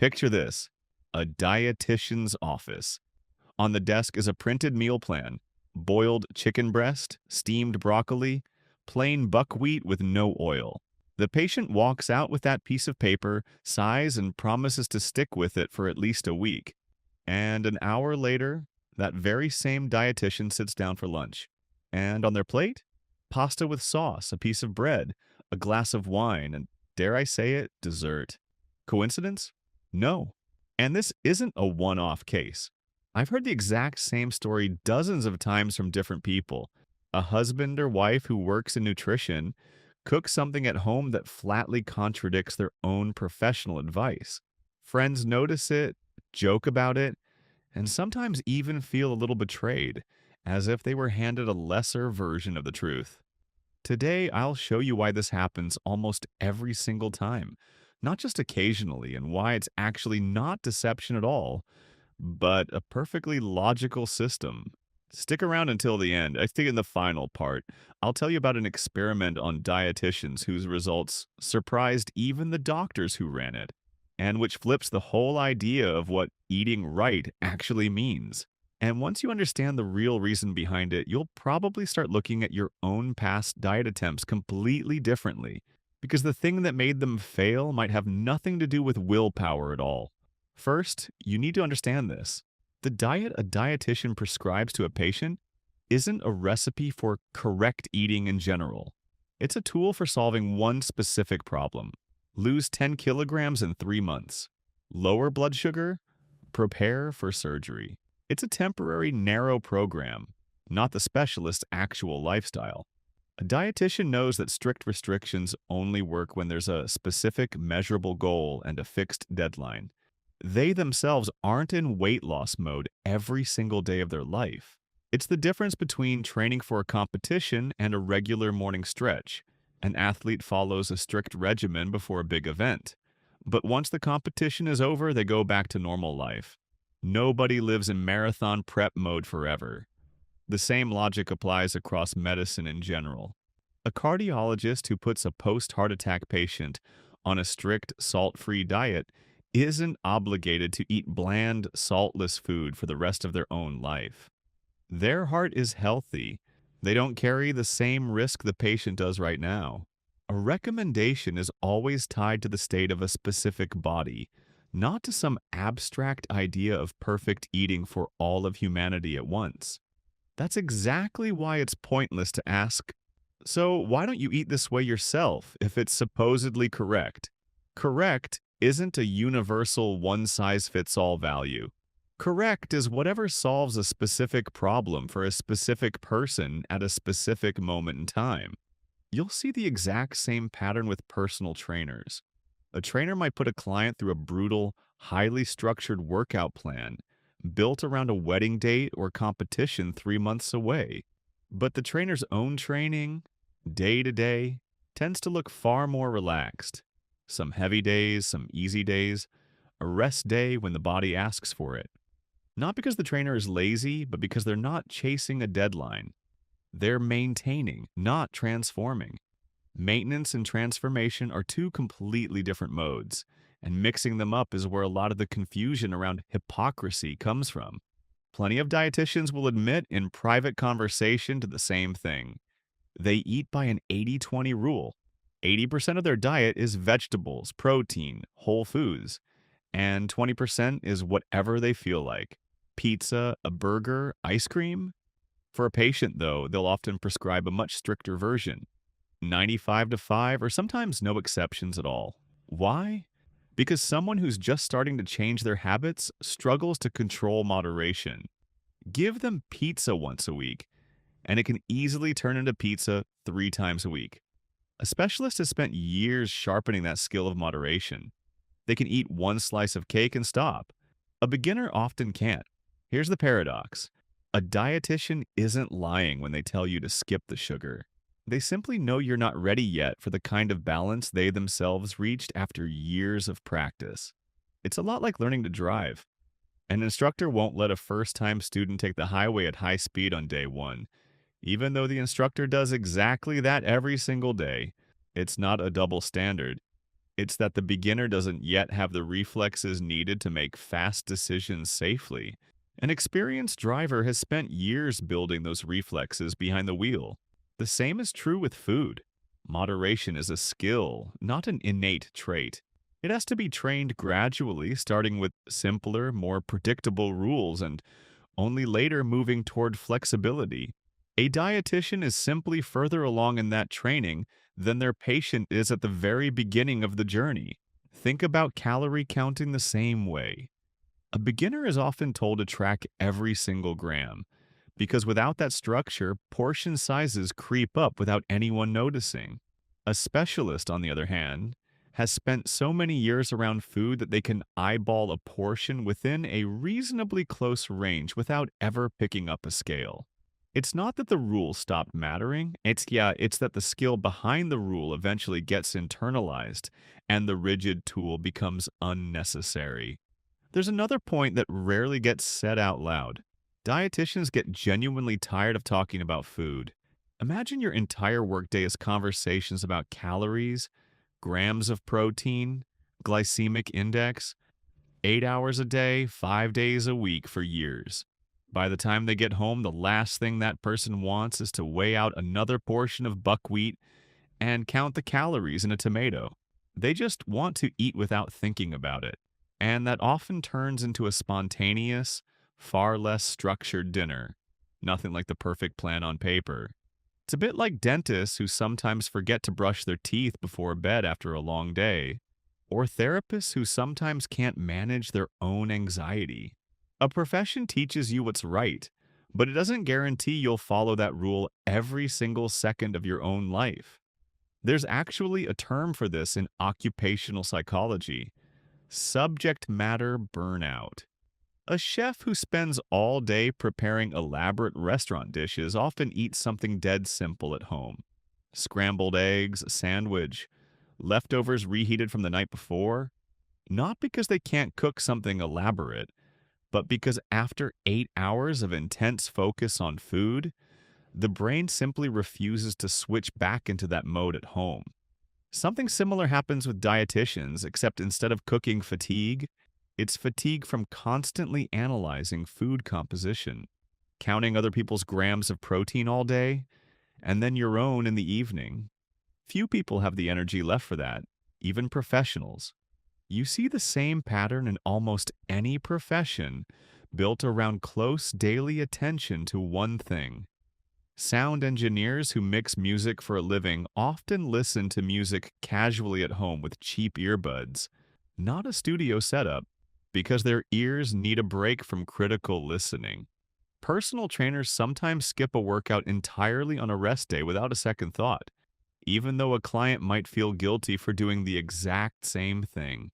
Picture this: a dietitian's office. On the desk is a printed meal plan: boiled chicken breast, steamed broccoli, plain buckwheat with no oil. The patient walks out with that piece of paper, sighs, and promises to stick with it for at least a week. And an hour later, that very same dietitian sits down for lunch. And on their plate, pasta with sauce, a piece of bread, a glass of wine, and dare I say it, dessert. Coincidence? No. And this isn't a one off case. I've heard the exact same story dozens of times from different people. A husband or wife who works in nutrition cooks something at home that flatly contradicts their own professional advice. Friends notice it, joke about it, and sometimes even feel a little betrayed, as if they were handed a lesser version of the truth. Today, I'll show you why this happens almost every single time, not just occasionally, and why it's actually not deception at all, but a perfectly logical system. Stick around until the end. I think in the final part, I'll tell you about an experiment on dietitians whose results surprised even the doctors who ran it, and which flips the whole idea of what eating right actually means. And once you understand the real reason behind it, you'll probably start looking at your own past diet attempts completely differently, because the thing that made them fail might have nothing to do with willpower at all. First, you need to understand this: the diet a dietitian prescribes to a patient isn't a recipe for correct eating in general. It's a tool for solving one specific problem: lose 10 kilograms in 3 months. Lower blood sugar? Prepare for surgery. It's a temporary, narrow program, not the specialist's actual lifestyle. A dietitian knows that strict restrictions only work when there's a specific, measurable goal and a fixed deadline. They themselves aren't in weight loss mode every single day of their life. It's the difference between training for a competition and a regular morning stretch. An athlete follows a strict regimen before a big event. But once the competition is over, they go back to normal life. Nobody lives in marathon prep mode forever. The same logic applies across medicine in general. A cardiologist who puts a post-heart attack patient on a strict salt-free diet isn't obligated to eat bland, saltless food for the rest of their own life. Their heart is healthy. They don't carry the same risk the patient does right now. A recommendation is always tied to the state of a specific body, not to some abstract idea of perfect eating for all of humanity at once. That's exactly why it's pointless to ask, so why don't you eat this way yourself if it's supposedly correct? Correct isn't a universal one-size-fits-all value. Correct is whatever solves a specific problem for a specific person at a specific moment in time. You'll see the exact same pattern with personal trainers. A trainer might put a client through a brutal, highly structured workout plan built around a wedding date or competition 3 months away. But the trainer's own training, day to day, tends to look far more relaxed. Some heavy days, some easy days, a rest day when the body asks for it. Not because the trainer is lazy, but because they're not chasing a deadline. They're maintaining, not transforming. Maintenance and transformation are two completely different modes, and mixing them up is where a lot of the confusion around hypocrisy comes from. Plenty of dietitians will admit in private conversation to the same thing. They eat by an 80-20 rule. 80% of their diet is vegetables, protein, whole foods, and 20% is whatever they feel like: pizza, a burger, ice cream. For a patient, though, they'll often prescribe a much stricter version: 95 to 5, or sometimes no exceptions at all. Why? Because someone who's just starting to change their habits struggles to control moderation. Give them pizza once a week, and it can easily turn into pizza 3 times a week. A specialist has spent years sharpening that skill of moderation. They can eat one slice of cake and stop. A beginner often can't. Here's the paradox: a dietitian isn't lying when they tell you to skip the sugar. They simply know you're not ready yet for the kind of balance they themselves reached after years of practice. It's a lot like learning to drive. An instructor won't let a first-time student take the highway at high speed on day one, even though the instructor does exactly that every single day. It's not a double standard. It's that the beginner doesn't yet have the reflexes needed to make fast decisions safely. An experienced driver has spent years building those reflexes behind the wheel. The same is true with food. Moderation is a skill, not an innate trait. It has to be trained gradually, starting with simpler, more predictable rules and only later moving toward flexibility. A dietitian is simply further along in that training than their patient is at the very beginning of the journey. Think about calorie counting the same way. A beginner is often told to track every single gram, because without that structure, portion sizes creep up without anyone noticing. A specialist, on the other hand, has spent so many years around food that they can eyeball a portion within a reasonably close range without ever picking up a scale. It's not that the rule stopped mattering, it's that the skill behind the rule eventually gets internalized and the rigid tool becomes unnecessary. There's another point that rarely gets said out loud. Dietitians get genuinely tired of talking about food. Imagine your entire workday as conversations about calories, grams of protein, glycemic index, 8 hours a day, 5 days a week for years. By the time they get home, the last thing that person wants is to weigh out another portion of buckwheat and count the calories in a tomato. They just want to eat without thinking about it. And that often turns into a spontaneous, far less structured dinner. Nothing like the perfect plan on paper. It's a bit like dentists who sometimes forget to brush their teeth before bed after a long day, or therapists who sometimes can't manage their own anxiety. A profession teaches you what's right, but it doesn't guarantee you'll follow that rule every single second of your own life. There's actually a term for this in occupational psychology: subject matter burnout. A chef who spends all day preparing elaborate restaurant dishes often eats something dead simple at home: scrambled eggs, a sandwich, leftovers reheated from the night before. Not because they can't cook something elaborate, but because after 8 hours of intense focus on food, the brain simply refuses to switch back into that mode at home. Something similar happens with dietitians, except instead of cooking fatigue, it's fatigue from constantly analyzing food composition, counting other people's grams of protein all day, and then your own in the evening. Few people have the energy left for that, even professionals. You see the same pattern in almost any profession built around close daily attention to one thing. Sound engineers who mix music for a living often listen to music casually at home with cheap earbuds, not a studio setup, because their ears need a break from critical listening. Personal trainers sometimes skip a workout entirely on a rest day without a second thought, even though a client might feel guilty for doing the exact same thing.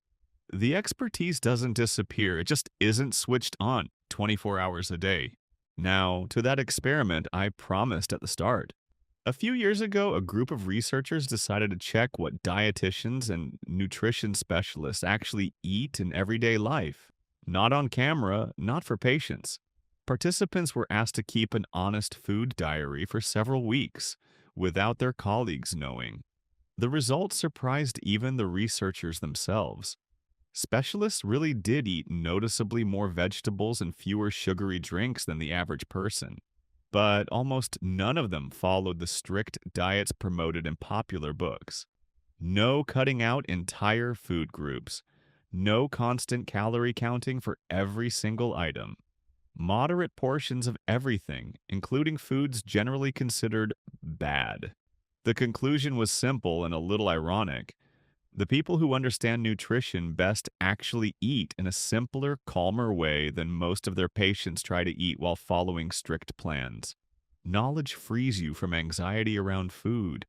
The expertise doesn't disappear, it just isn't switched on 24 hours a day. Now, to that experiment I promised at the start. A few years ago, a group of researchers decided to check what dietitians and nutrition specialists actually eat in everyday life. Not on camera, not for patients. Participants were asked to keep an honest food diary for several weeks, without their colleagues knowing. The results surprised even the researchers themselves. Specialists really did eat noticeably more vegetables and fewer sugary drinks than the average person. But almost none of them followed the strict diets promoted in popular books. No cutting out entire food groups. No constant calorie counting for every single item. Moderate portions of everything, including foods generally considered bad. The conclusion was simple and a little ironic. The people who understand nutrition best actually eat in a simpler, calmer way than most of their patients try to eat while following strict plans. Knowledge frees you from anxiety around food.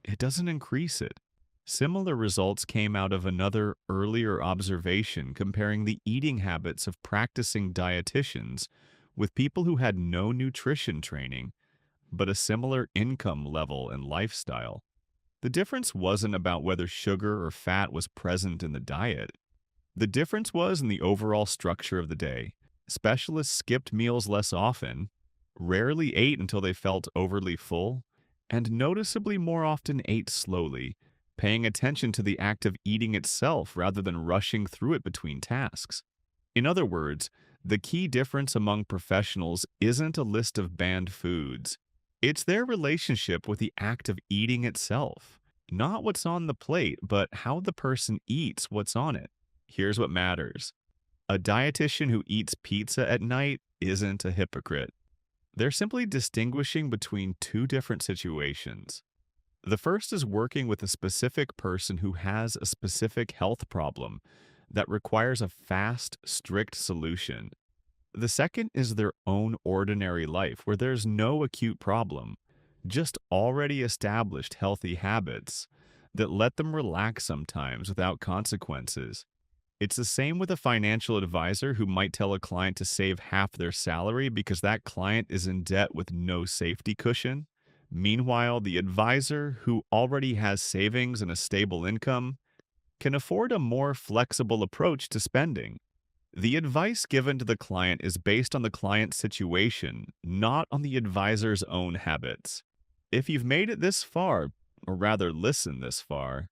It doesn't increase it. Similar results came out of another earlier observation comparing the eating habits of practicing dietitians with people who had no nutrition training, but a similar income level and lifestyle. The difference wasn't about whether sugar or fat was present in the diet. The difference was in the overall structure of the day. Specialists skipped meals less often, rarely ate until they felt overly full, and noticeably more often ate slowly, paying attention to the act of eating itself rather than rushing through it between tasks. In other words, the key difference among professionals isn't a list of banned foods. It's their relationship with the act of eating itself. Not what's on the plate, but how the person eats what's on it. Here's what matters. A dietitian who eats pizza at night isn't a hypocrite. They're simply distinguishing between two different situations. The first is working with a specific person who has a specific health problem that requires a fast, strict solution. The second is their own ordinary life where there's no acute problem, just already established healthy habits that let them relax sometimes without consequences. It's the same with a financial advisor who might tell a client to save half their salary because that client is in debt with no safety cushion. Meanwhile, the advisor, who already has savings and a stable income, can afford a more flexible approach to spending. The advice given to the client is based on the client's situation, not on the advisor's own habits. If you've made it this far, or rather listened this far,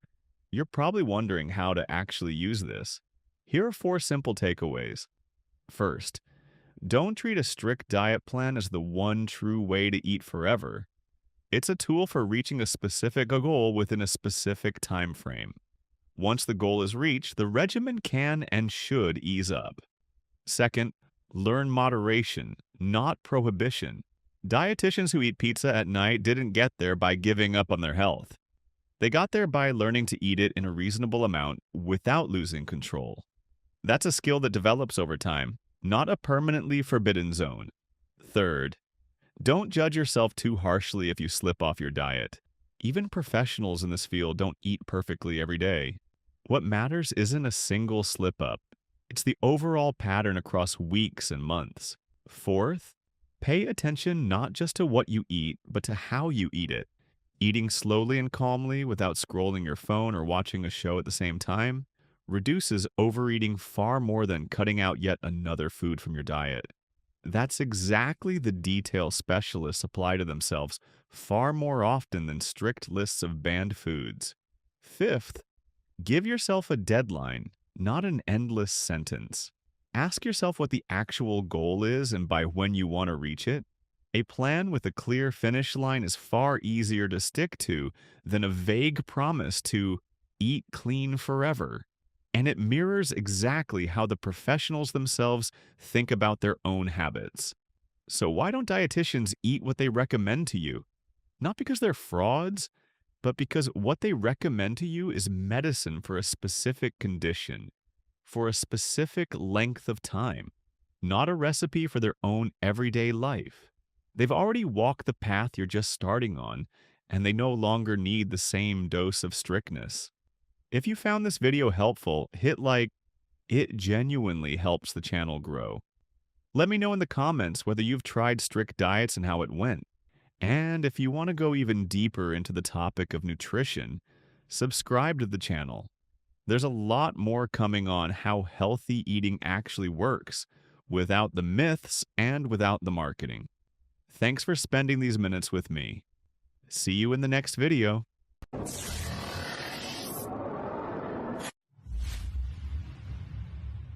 you're probably wondering how to actually use this. Here are 4 simple takeaways. First, don't treat a strict diet plan as the one true way to eat forever. It's a tool for reaching a specific goal within a specific time frame. Once the goal is reached, the regimen can and should ease up. Second, learn moderation, not prohibition. Dietitians who eat pizza at night didn't get there by giving up on their health. They got there by learning to eat it in a reasonable amount without losing control. That's a skill that develops over time, not a permanently forbidden zone. Third, don't judge yourself too harshly if you slip off your diet. Even professionals in this field don't eat perfectly every day. What matters isn't a single slip-up. It's the overall pattern across weeks and months. Fourth, pay attention not just to what you eat, but to how you eat it. Eating slowly and calmly without scrolling your phone or watching a show at the same time reduces overeating far more than cutting out yet another food from your diet. That's exactly the detail specialists apply to themselves far more often than strict lists of banned foods. Fifth, give yourself a deadline, not an endless sentence. Ask yourself what the actual goal is and by when you want to reach it. A plan with a clear finish line is far easier to stick to than a vague promise to eat clean forever. And it mirrors exactly how the professionals themselves think about their own habits. So why don't dietitians eat what they recommend to you? Not because they're frauds, but because what they recommend to you is medicine for a specific condition, for a specific length of time, not a recipe for their own everyday life. They've already walked the path you're just starting on, and they no longer need the same dose of strictness. If you found this video helpful, hit like. It genuinely helps the channel grow. Let me know in the comments whether you've tried strict diets and how it went. And if you want to go even deeper into the topic of nutrition, subscribe to the channel. There's a lot more coming on how healthy eating actually works, without the myths and without the marketing. Thanks for spending these minutes with me. See you in the next video.